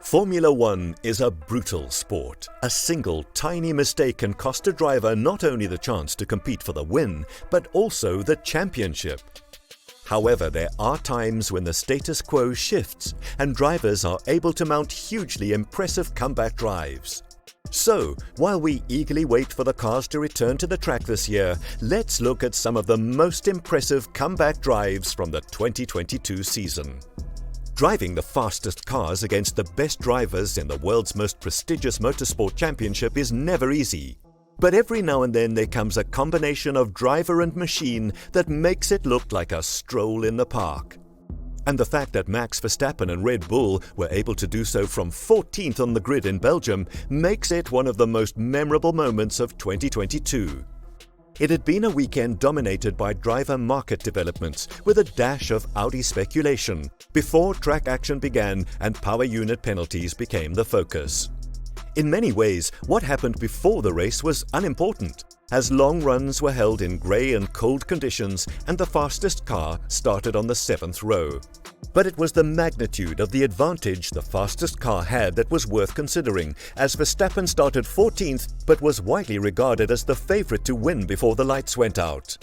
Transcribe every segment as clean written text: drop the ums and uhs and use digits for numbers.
Formula One is a brutal sport. A single tiny mistake can cost a driver not only the chance to compete for the win, but also the championship. However, there are times when the status quo shifts and drivers are able to mount hugely impressive comeback drives. So, while we eagerly wait for the cars to return to the track this year, let's look at some of the most impressive comeback drives from the 2022 season. Driving the fastest cars against the best drivers in the world's most prestigious motorsport championship is never easy. But every now and then there comes a combination of driver and machine that makes it look like a stroll in the park. And the fact that Max Verstappen and Red Bull were able to do so from 14th on the grid in Belgium makes it one of the most memorable moments of 2022. It had been a weekend dominated by driver market developments with a dash of Audi speculation before track action began and power unit penalties became the focus. In many ways, what happened before the race was unimportant, as long runs were held in grey and cold conditions and the fastest car started on the 7th row. But it was the magnitude of the advantage the fastest car had that was worth considering, as Verstappen started 14th but was widely regarded as the favourite to win before the lights went out.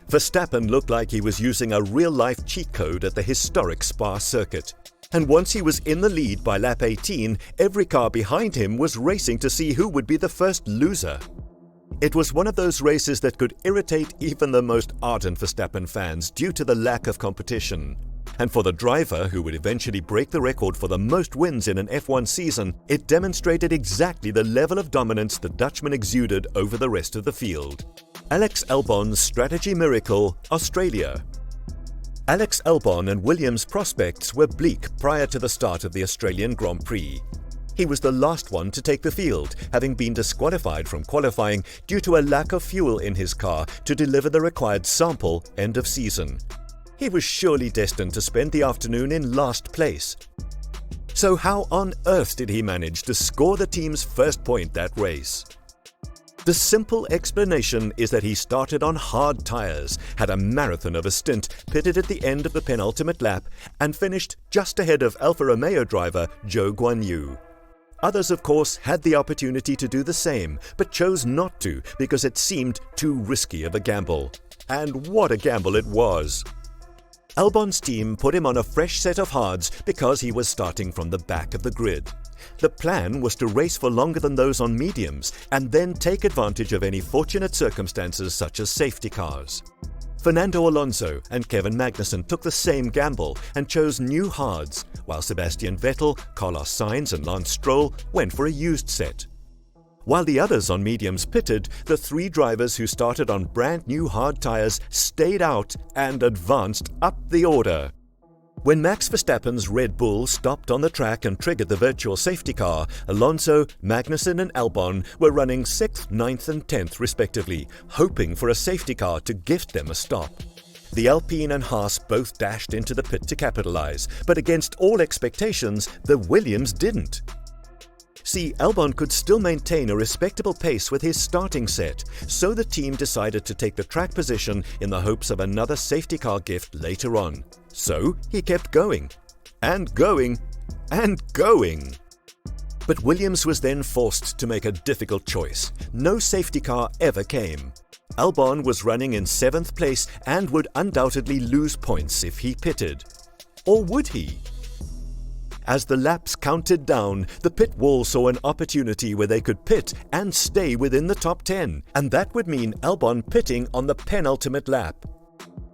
Verstappen looked like he was using a real-life cheat code at the historic Spa circuit. And once he was in the lead by lap 18, every car behind him was racing to see who would be the first loser. It was one of those races that could irritate even the most ardent Verstappen fans due to the lack of competition. And for the driver who would eventually break the record for the most wins in an F1 season, it demonstrated exactly the level of dominance the Dutchman exuded over the rest of the field. Alex Albon's strategy miracle, Australia. Alex Albon and Williams' prospects were bleak prior to the start of the Australian Grand Prix. He was the last one to take the field, having been disqualified from qualifying due to a lack of fuel in his car to deliver the required sample end of season. He was surely destined to spend the afternoon in last place. So how on earth did he manage to score the team's first point that race? The simple explanation is that he started on hard tyres, had a marathon of a stint, pitted at the end of the penultimate lap, and finished just ahead of Alfa Romeo driver Zhou Guanyu. Others, of course, had the opportunity to do the same, but chose not to because it seemed too risky of a gamble. And what a gamble it was! Albon's team put him on a fresh set of hards because he was starting from the back of the grid. The plan was to race for longer than those on mediums and then take advantage of any fortunate circumstances such as safety cars. Fernando Alonso and Kevin Magnussen took the same gamble and chose new hards, while Sebastian Vettel, Carlos Sainz and Lance Stroll went for a used set. While the others on mediums pitted, the three drivers who started on brand new hard tyres stayed out and advanced up the order. When Max Verstappen's Red Bull stopped on the track and triggered the virtual safety car, Alonso, Magnussen and Albon were running 6th, 9th and 10th respectively, hoping for a safety car to gift them a stop. The Alpine and Haas both dashed into the pit to capitalise, but against all expectations, the Williams didn't. See, Albon could still maintain a respectable pace with his starting set, so the team decided to take the track position in the hopes of another safety car gift later on. So he kept going, and going, and going. But Williams was then forced to make a difficult choice. No safety car ever came. Albon was running in 7th place and would undoubtedly lose points if he pitted. Or would he? As the laps counted down, the pit wall saw an opportunity where they could pit and stay within the top 10, and that would mean Albon pitting on the penultimate lap.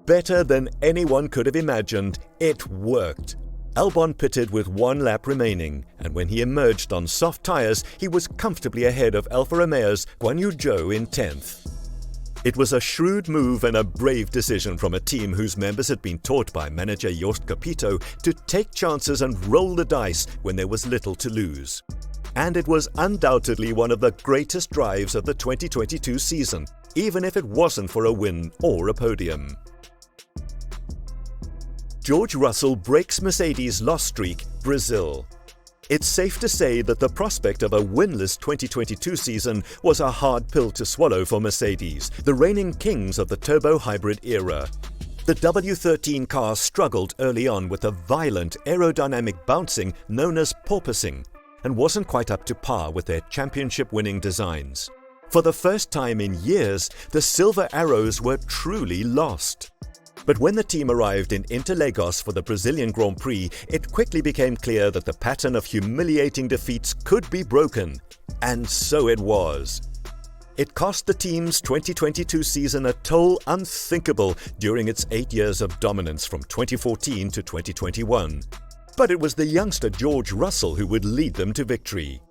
Better than anyone could have imagined, it worked. Albon pitted with 1 lap remaining, and when he emerged on soft tyres, he was comfortably ahead of Alfa Romeo's Guanyu Zhou in 10th. It was a shrewd move and a brave decision from a team whose members had been taught by manager Jost Capito to take chances and roll the dice when there was little to lose. And it was undoubtedly one of the greatest drives of the 2022 season, even if it wasn't for a win or a podium. George Russell breaks Mercedes' loss streak, Brazil. It's safe to say that the prospect of a winless 2022 season was a hard pill to swallow for Mercedes, the reigning kings of the turbo hybrid era. The W13 car struggled early on with a violent aerodynamic bouncing known as porpoising and wasn't quite up to par with their championship-winning designs. For the first time in years, the Silver Arrows were truly lost. But when the team arrived in Interlagos for the Brazilian Grand Prix, it quickly became clear that the pattern of humiliating defeats could be broken. And so it was. It cost the team's 2022 season a toll unthinkable during its 8 years of dominance from 2014 to 2021. But it was the youngster George Russell who would lead them to victory.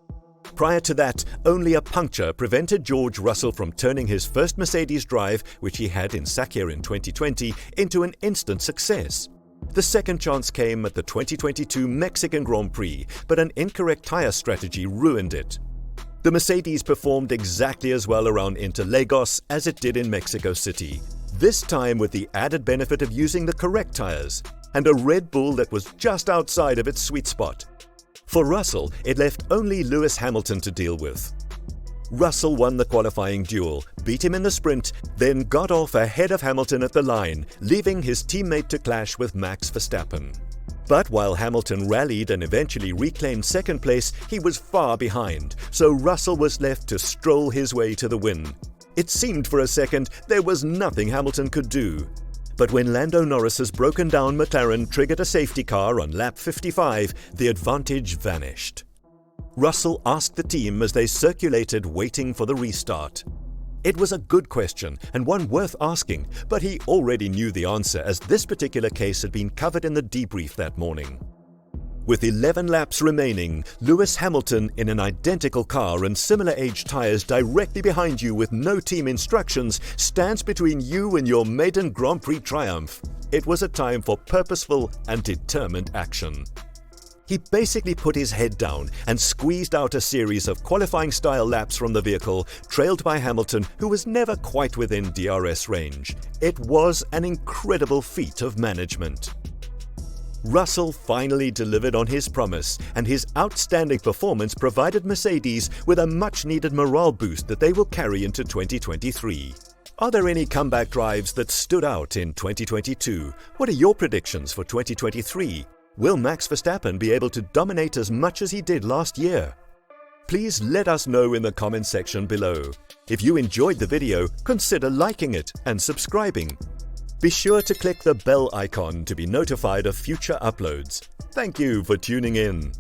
Prior to that, only a puncture prevented George Russell from turning his first Mercedes drive, which he had in Sakhir in 2020, into an instant success. The second chance came at the 2022 Mexican Grand Prix, but an incorrect tyre strategy ruined it. The Mercedes performed exactly as well around Interlagos as it did in Mexico City, this time with the added benefit of using the correct tyres, and a Red Bull that was just outside of its sweet spot. For Russell, it left only Lewis Hamilton to deal with. Russell won the qualifying duel, beat him in the sprint, then got off ahead of Hamilton at the line, leaving his teammate to clash with Max Verstappen. But while Hamilton rallied and eventually reclaimed second place, he was far behind, so Russell was left to stroll his way to the win. It seemed for a second there was nothing Hamilton could do. But when Lando Norris's broken-down McLaren triggered a safety car on lap 55, the advantage vanished. Russell asked the team as they circulated waiting for the restart. It was a good question and one worth asking, but he already knew the answer as this particular case had been covered in the debrief that morning. With 11 laps remaining, Lewis Hamilton in an identical car and similar age tyres directly behind you with no team instructions stands between you and your maiden Grand Prix triumph. It was a time for purposeful and determined action. He basically put his head down and squeezed out a series of qualifying-style laps from the vehicle, trailed by Hamilton, who was never quite within DRS range. It was an incredible feat of management. Russell finally delivered on his promise, and his outstanding performance provided Mercedes with a much-needed morale boost that they will carry into 2023. Are there any comeback drives that stood out in 2022? What are your predictions for 2023? Will Max Verstappen be able to dominate as much as he did last year? Please let us know in the comment section below. If you enjoyed the video, consider liking it and subscribing. Be sure to click the bell icon to be notified of future uploads. Thank you for tuning in.